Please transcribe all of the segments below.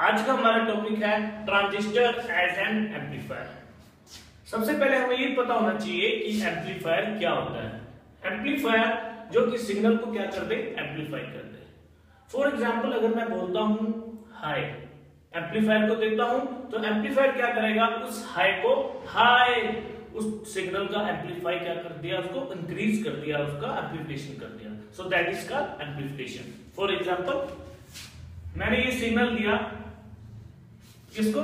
आज का हमारा टॉपिक है ट्रांजिस्टर एज एन एम्पलीफायर। सबसे पहले हमें ये पता होना चाहिए कि एम्पलीफायर क्या होता है। एम्पलीफायर जो कि सिग्नल को क्या कर दे, एम्पलीफाई कर दे। फॉर एग्जांपल अगर मैं बोलता हूं हाई, एम्पलीफायर को देता हूं तो एम्पलीफायर क्या करेगा, उस हाई को हाई उस सिग्नल का एम्पलीफाई क्या कर दिया, उसको इंक्रीज कर दिया, उसका एम्पलीफिकेशन कर दिया। सो दैट इज का एम्पलीफिकेशन। फॉर एग्जांपल मैंने ये सिग्नल दिया किसको,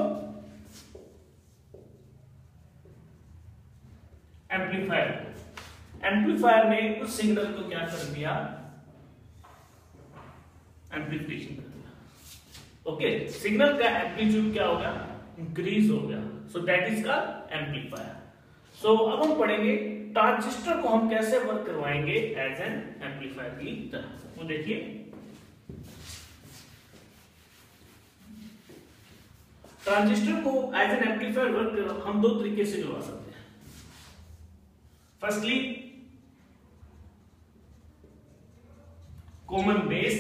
एम्पलीफायर। एम्पलीफायर ने उस सिग्नल को क्या कर दिया, एम्पलीफिकेशन कर दिया। ओके, सिग्नल का एम्पलीट्यूड क्या होगा, इंक्रीज हो गया। सो दैट इज का एम्पलीफायर। सो अब हम पढ़ेंगे ट्रांजिस्टर को हम कैसे वर्क करवाएंगे एज एन एम्पलीफायर की तरह। तो देखिए ट्रांजिस्टर को एज एन एम्पलीफायर वर्क हम दो तरीके से करवा सकते हैं। Firstly common base,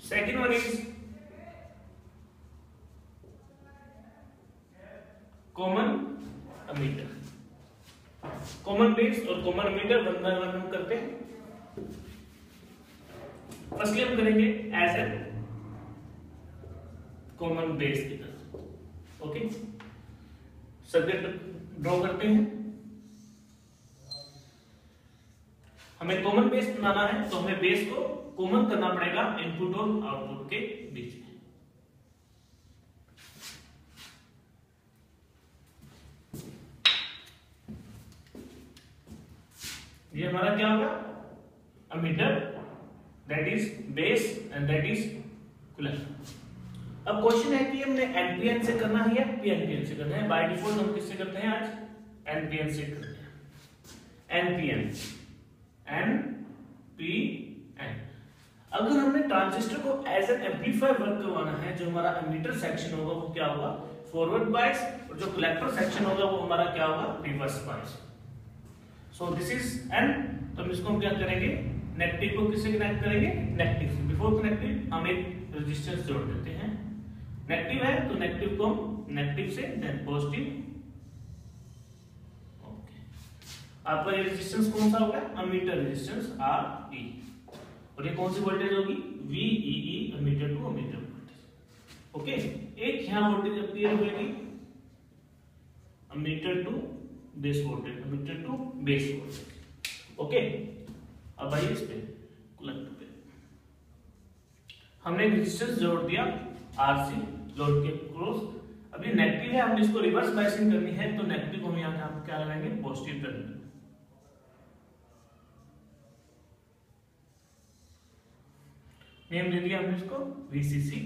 second one is common emitter. Common base और common emitter one by one हम करते हैं। फर्स्टली हम करेंगे एज एन कॉमन बेस की तरह। ओके, सर्किट ड्रॉ करते हैं। हमें कॉमन बेस बनाना है तो हमें बेस को कॉमन करना पड़ेगा इनपुट और आउटपुट के बीच में। ये हमारा क्या होगा, emitter, that is base and that is collector. अब क्वेश्चन है कि हमने एनपीएन से करना है या पीएनपीएन से करना है। बाय डिफॉल्ट हम किससे करते हैं, आज एनपीएन से करते हैं। NPN, NPN. अगर हमने ट्रांजिस्टर को एज एन एम्पलीफायर वर्क करवाना है, जो हमारा एमीटर सेक्शन होगा वो क्या होगा, फॉरवर्ड बायस, और जो कलेक्टर सेक्शन होगा वो हमारा क्या होगा, reverse bias. So this is an, तो इसको हम क्या करेंगे, नेगेटिव को किससे कनेक्ट करेंगे, नेगेटिव से। बिफोर कनेक्टिव हम एक रेजिस्टेंस जोड़ देते हैं। नेगेटिव है तो नेगेटिव को हम नेगेटिव से देन पॉजिटिव। ओके, आपका ये रेजिस्टेंस कौन सा होगा, एमीटर रेजिस्टेंस आर ई, और ये कौन सी वोल्टेज होगी, V E E, emitter to emitter voltage. Okay, एक यहां वोल्टेज अपीयर होगी, emitter to base voltage, emitter to base voltage. Okay, अब आइए इस पे कलेक्टर पे हमने रेजिस्टेंस जोड़ दिया आरसी लोड के क्रॉस। अभी नेगेटिव है, हमने इसको रिवर्स बायसिंग करनी है तो नेगेटिव को हम यहां क्या लगाएंगे, पॉजिटिव टर्मिनल। नेम दे दिया हमने इसको VCC,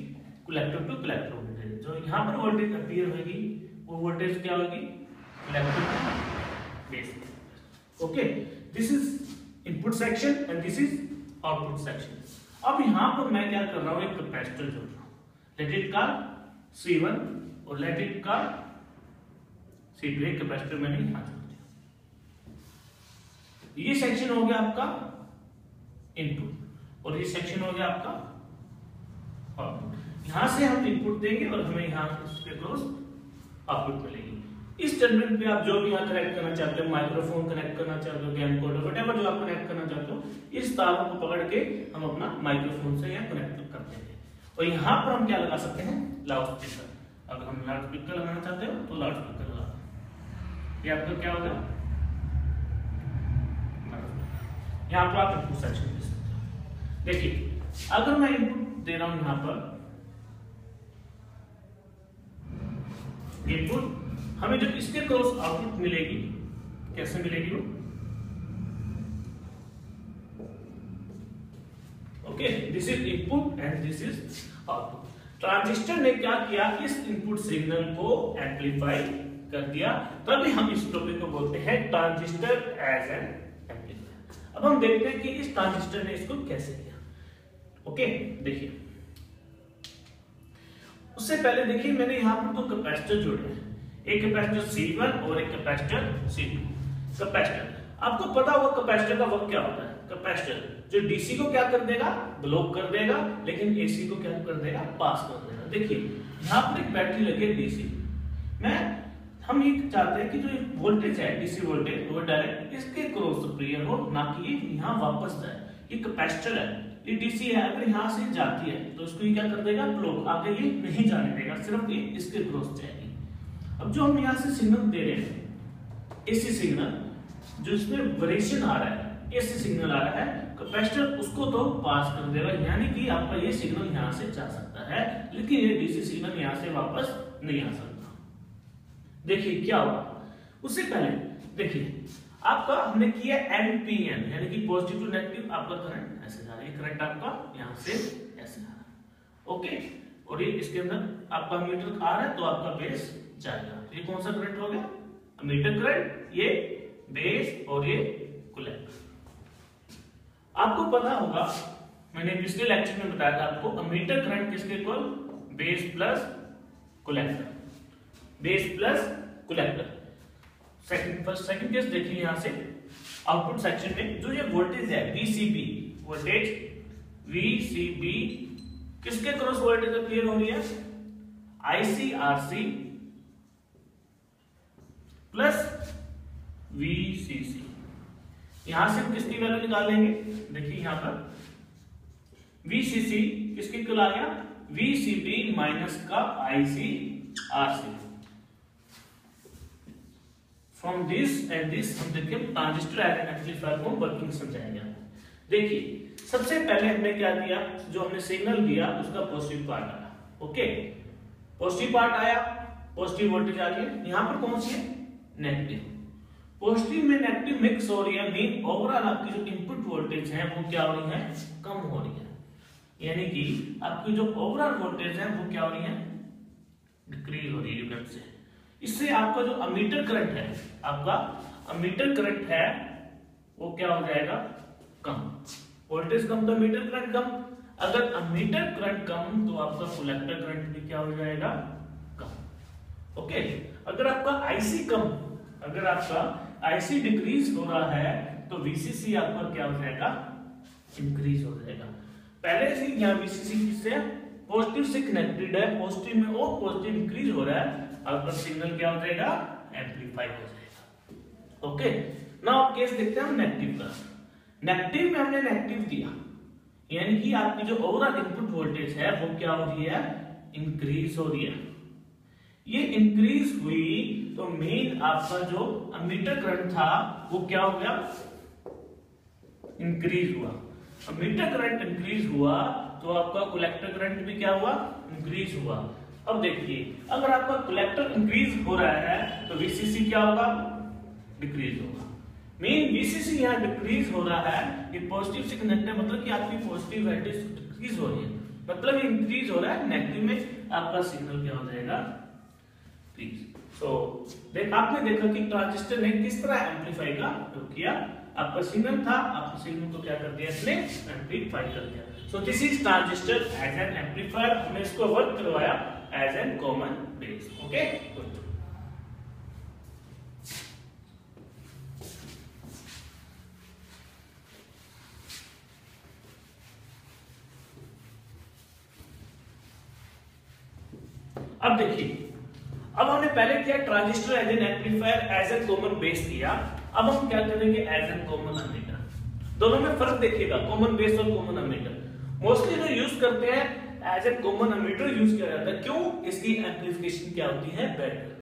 collector to collector voltage. जो यहां पर वोल्टेज अपीयर होगी वो वोल्टेज क्या होगी, collector to base. Okay, this is input section and this is output section. अब यहां पर मैं क्या कर रहा हूं, एक कैपेसिटर जोड़ रहा हूं, लेट इट का C1 और लेट इट का C2। एक कैपेसिटर मैंने यहां जोड़ दिया। ये सेक्शन हो गया आपका इनपुट और ये सेक्शन हो गया आपका आउटपुट। यहां से हम इनपुट देंगे और हमें यहां इसके क्रॉस आउटपुट मिलेगी। इस टर्मिनल पे आप जो भी यहां कनेक्ट करना चाहते हो, माइक्रोफोन कनेक्ट करना चाहते हो, गेन कोड, व्हाटएवर जो आप कनेक्ट करना चाहते हो, इस तारों को पकड़ के हम अपना माइक्रोफोन से यहां कनेक्ट करते हैं। और यहां पर हम क्या लगा सकते हैं, लाउड स्पीकर। अगर हम लाउड स्पीकर लगाना चाहते हो तो लाउड स्पीकर लगा दो। ये आपका क्या होगा, यहां पर आप इनपुट सेक्शन दे सकते हो। देखिए अगर मैं इनपुट दे रहा हूं यहां पर इनपुट, हमें जब इसके क्रॉस आउटपुट मिलेगी, कैसे मिलेगी वो, okay, this is input and this is output. Transistor ने क्या किया, इस इनपुट सिग्नल को एम्पलीफाई कर दिया, तभी हम इस टॉपिक को बोलते हैं ट्रांजिस्टर एज एन एम्पलीफायर। अब हम देखते हैं कि इस ट्रांजिस्टर ने इसको कैसे किया। ओके, देखिए उससे पहले देखिए मैंने यहां पर दो कैपेसिटर जोड़े हैं, एक कैपेसिटर C1 और एक कैपेसिटर C2। कैपेसिटर, आपको पता होगा कैपेसिटर का वर्क क्या होता है। कैपेसिटर जो डीसी को क्या कर देगा, ब्लॉक कर देगा, लेकिन एसी को क्या कर देगा, पास कर देगा। देखिए यहाँ पर एक बैटरी लगी है डीसी में, हम ये चाहते हैं कि जो वोल्टेज है डीसी वोल्टेज वो डायरेक्ट इसके क्रॉस प्रिय हो, ना कि ये यहाँ वापस जाए। ये कैपेसिटर है, ये डीसी है, अगर यहाँ से जाती है तो इसको ये क्या कर देगा, ब्लॉक, आगे ये नहीं जाने देगा, सिर्फ ये इसके क्रॉस जाएगी। अब जो हम यहाँ से सिग्नल दे रहे हैं, एसी सिग्नल जो इसमें वेरिएशन आ रहा है, एसी सिग्नल आ रहा है, कैपेसिटर उसको तो पास कर देगा, यानी कि आपका ये सिग्नल यहाँ से जा सकता है, लेकिन ये डीसी सिग्नल यहाँ से वापस नहीं आ सकता। देखिए क्या होगा, उससे पहले देखिए आपका हमने किया एनपीएन, यानी कि पॉजिटिव टू नेगेटिव, आपका करंट ऐसे जा रहा है, करंट आपका यहाँ से ऐसे आ रहा है, ओके। और ये इसके अंदर आपका मीटर आ रहा है तो आपका बेस जाएगा। ये कौन सा करंट हो गया, मीटर करंट, ये बेस और ये कलेक्टर। आपको पता होगा, मैंने पिछले लेक्चर में बताया था आपको, अमीटर करंट किसके equal, base plus collector, base plus collector. Second case देखिए, यहां से आउटपुट सेक्शन में जो ये वोल्टेज है VCB, वोल्टेज VCB किसके क्रॉस वोल्टेज क्लियर हो रही है, ICRC प्लस VCC। यहां से हम किसकी वैल्यू निकालेंगे, देखिए यहां पर VCC किसके इक्वल आ गया, VCB माइनस का ICRC। From this and this हम देखिए ट्रांजिस्टर एम्पलीफायर को वर्किंग समझाएंगे। देखिए सबसे पहले हमने क्या किया, जो हमने सिग्नल दिया उसका पॉजिटिव पार्ट आया, ओके, पॉजिटिव पार्ट आया, पॉजिटिव वोल्टेज आ गई, यहां पर कौन सी है, नेगेटिव। पॉजिटिव में नेगेटिव मिक्स हो रही है, मीन ओवरऑल आपकी जो इनपुट वोल्टेज है वो क्या हो रही है, कम हो रही है, यानी कि आपकी जो ओवरऑल वोल्टेज है वो क्या हो रही है, डिक्रीज हो रही है से। इससे आपका जो अमीटर करंट है, आपका अमीटर करंट है वो क्या हो जाएगा, कम, वोल्टेज कम तो अमीटर करंट कम, अगर अमीटर करंट कम तो आपका कलेक्टर करंट भी क्या हो जाएगा, कम, ओके। अगर आपका आईसी कम, अगर आपका आईसी डिक्रीज हो रहा है तो वीसीसी आपका क्या हो जाएगा, इंक्रीज हो जाएगा। पहले से यहाँ वीसीसी किससे पॉजिटिव से कनेक्टेड है, पॉजिटिव में और पॉजिटिव इंक्रीज हो रहा है, आपका सिग्नल क्या हो जाएगा, एम्पलीफाई हो जाएगा, ओके। नाउ केस देखते हैं हम नेगेटिव का। नेगेटिव में हमने नेगेटिव दिया, यानी कि आपकी जो ओवरऑल इनपुट वोल्टेज है वो क्या हो रही है, इंक्रीज हो रही है। ये इंक्रीज हुई तो मेन आपका जो अमीटर करंट था वो क्या हो गया, इंक्रीज हुआ। अमीटर करंट इंक्रीज हुआ तो आपका कलेक्टर करंट भी क्या हुआ, इंक्रीज हुआ। अब देखिए अगर आपका कलेक्टर इंक्रीज हो रहा है तो वीसीसी क्या होगा, डिक्रीज होगा। मेन वीसीसी यहाँ डिक्रीज हो रहा है, ये पॉजिटिव से कनेक्ट है, मतलब कि आपकी पॉजिटिव वोल्टेज डिक्रीज हो रही है, मतलब ये इंक्रीज हो रहा है, नेगेटिव में आपका सिग्नल क्या हो जाएगा, प्लीज। सो आपने देखा कि ट्रांजिस्टर ने किस तरह एम्पलीफाई का उपयोग किया, आपका सिग्नल था, आपके सिग्नल को क्या कर दिया इसने, एम्पलीफाई कर दिया। So this is transistor as an amplifier, हमने इसको वर्क करवाया as an common base, okay. अब देखिए, अब हमने पहले किया transistor as an amplifier as an common base किया, अब हम क्या करेंगे एज एन कॉमन अमीटर। दोनों में फर्क देखिएगा, कॉमन बेस और कॉमन अमीटर। मोस्टली जो यूज करते हैं as a common ammeter use किया जाता है, क्यों, इसकी एम्पलीफिकेशन क्या होती है, बेटर।